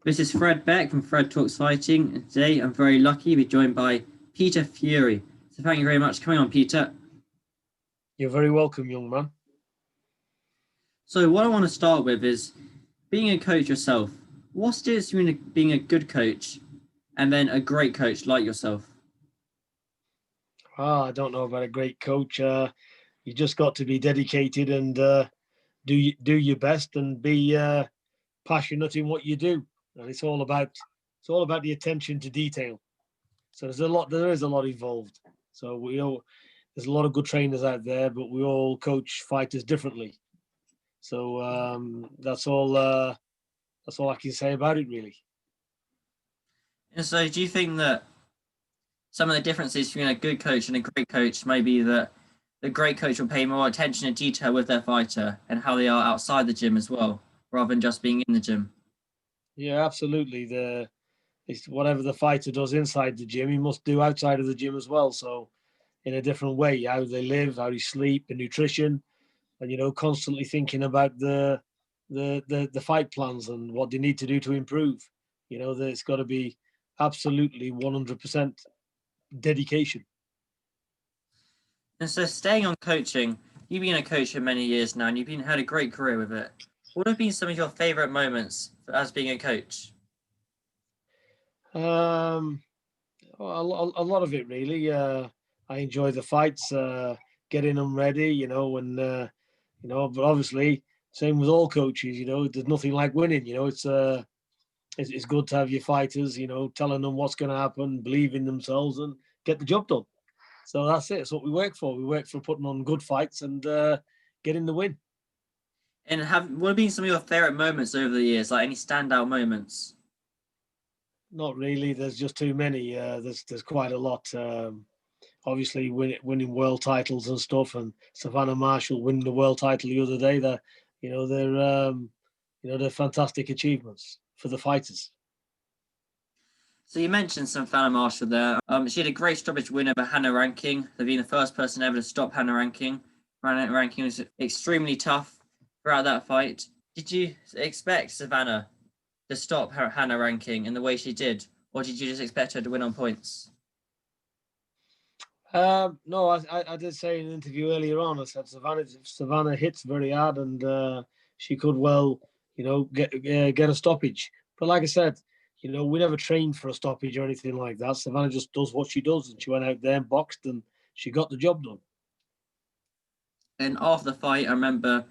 This is Fred Beck from Fred Talks Fighting, and today I'm very lucky to be joined by Peter Fury. So thank you very much for coming on, Peter. You're very welcome, young man. So what I want to start with is being a coach yourself. What's the difference between being a good coach and then a great coach like yourself? I don't know about a great coach. You just got to be dedicated and do your best and be passionate in what you do. And it's all about the attention to detail. So there is a lot involved. So there's a lot of good trainers out there, but we all coach fighters differently. So that's all I can say about it, really. And so do you think that some of the differences between a good coach and a great coach may be that the great coach will pay more attention to detail with their fighter and how they are outside the gym as well, rather than just being in the gym? Yeah, absolutely. It's whatever the fighter does inside the gym, he must do outside of the gym as well. So in a different way, how they live, how they sleep, the nutrition, and constantly thinking about the fight plans and what they need to do to improve. It's got to be absolutely 100% dedication. And so staying on coaching, you've been a coach for many years now and had a great career with it. What have been some of your favourite moments as being a coach? Um, a lot of it really. I enjoy the fights, getting them ready, but obviously same with all coaches, there's nothing like winning, it's good to have your fighters, telling them what's going to happen, believe in themselves and get the job done. So that's it. It's what we work for. We work for putting on good fights and getting the win. And what have been some of your favourite moments over the years, like any standout moments? Not really. There's just too many. There's quite a lot. Obviously, winning world titles and stuff, and Savannah Marshall winning the world title the other day. They're fantastic achievements for the fighters. So you mentioned Savannah Marshall there. She had a great stoppage win over Hannah Ranking, being the first person ever to stop Hannah Ranking. Hannah Ranking was extremely tough throughout that fight. Did you expect Savannah to stop Hannah Ranking in the way she did, or did you just expect her to win on points? No, I did say in an interview earlier on. I said Savannah hits very hard, and she could well, get a stoppage. But like I said, we never trained for a stoppage or anything like that. Savannah just does what she does, and she went out there and boxed, and she got the job done. And after the fight, I remember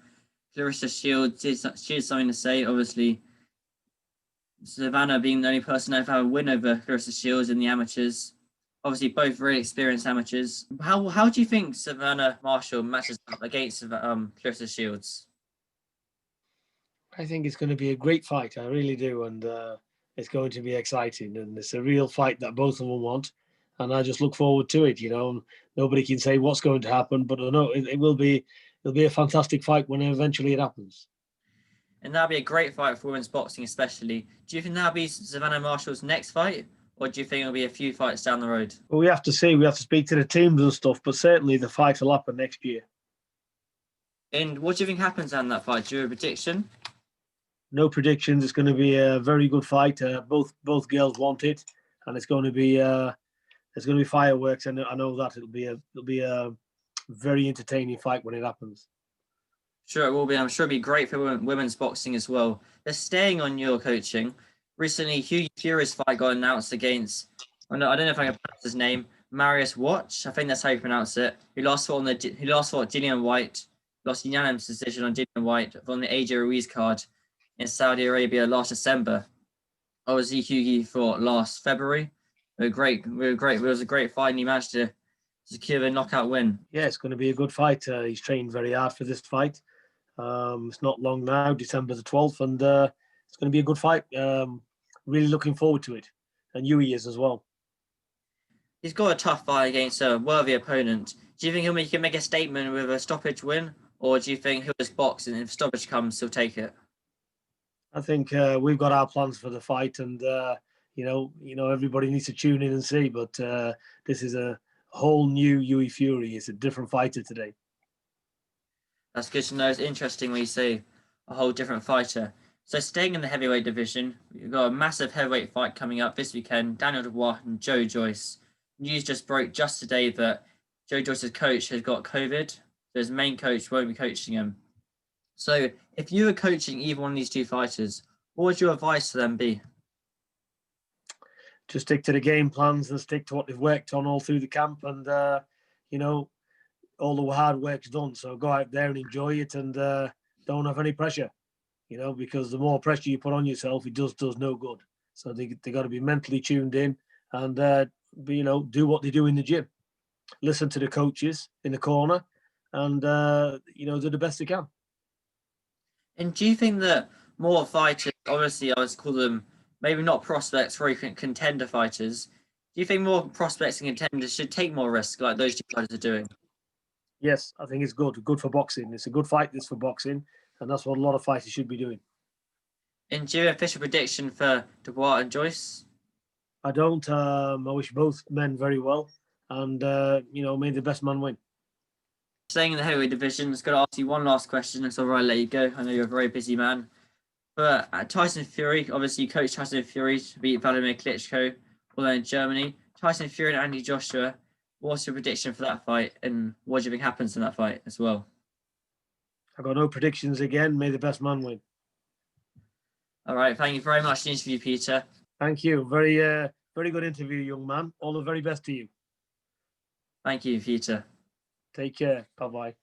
Clarissa Shields she had something to say. Obviously, Savannah being the only person ever had a win over Clarissa Shields in the amateurs. Obviously, both very experienced amateurs. How do you think Savannah Marshall matches up against Clarissa Shields? I think it's going to be a great fight. I really do, and it's going to be exciting, and it's a real fight that both of them want. And I just look forward to it. Nobody can say what's going to happen, but I know it will be. It'll be a fantastic fight when eventually it happens. And that'll be a great fight for women's boxing, especially. Do you think that'll be Savannah Marshall's next fight, or do you think it'll be a few fights down the road? Well, we have to see. We have to speak to the teams and stuff, but certainly the fight will happen next year. And what do you think happens in that fight? Do you have a prediction? No predictions. It's going to be a very good fight. Both girls want it, and it's going to be fireworks. And I know that it'll be a very entertaining fight when it happens. Sure, it will be. I'm sure it'll be great for women's boxing as well. Just staying on your coaching, recently Hughie Fury's fight got announced against, I don't know if I can pronounce his name, Marius Watch. I think that's how you pronounce it. He lost fought Dillian White, lost unanimous decision on Dillian White on the AJ Ruiz card in Saudi Arabia last December. Obviously, Hughie fought last February. It was a great fight, and he managed to secure a knockout win. Yeah, it's going to be a good fight. He's trained very hard for this fight. It's not long now, December the 12th, and it's going to be a good fight. Really looking forward to it. And Hughie is as well. He's got a tough fight against a worthy opponent. Do you think he can make a statement with a stoppage win, or do you think he'll just box and if stoppage comes, he'll take it? I think we've got our plans for the fight, and everybody needs to tune in and see. But this is a whole new Hughie Fury. It's a different fighter today. That's good to know. It's interesting when you say a whole different fighter. So staying in the heavyweight division, we've got a massive heavyweight fight coming up this weekend. Daniel Dubois and Joyce. News just broke just today that Joyce's coach has got COVID, so his main coach won't be coaching him. So if you were coaching either one of these two fighters, what would your advice to them be? Just stick to the game plans and stick to what they've worked on all through the camp, and all the hard work's done. So go out there and enjoy it, and don't have any pressure. Because the more pressure you put on yourself, it does no good. So they got to be mentally tuned in and do what they do in the gym. Listen to the coaches in the corner, and do the best they can. And do you think that more fighters, obviously I would call them maybe not prospects, frequent contender fighters, do you think more prospects and contenders should take more risk like those two fighters are doing? Yes, I think it's good for boxing. It's a good fight this for boxing, and that's what a lot of fighters should be doing. And do you have an official prediction for Dubois and Joyce? I don't. I wish both men very well, and may the best man win. Staying in the heavyweight division, I'm just going to ask you one last question. It's all right, I'll let you go. I know you're a very busy man. But Tyson Fury, obviously you coached Tyson Fury to beat Vladimir Klitschko, although in Germany. Tyson Fury and Andy Joshua, what's your prediction for that fight, and what do you think happens in that fight as well? I've got no predictions again. May the best man win. All right, thank you very much for the interview, Peter. Thank you. Very good interview, young man. All the very best to you. Thank you, Peter. Take care. Bye-bye.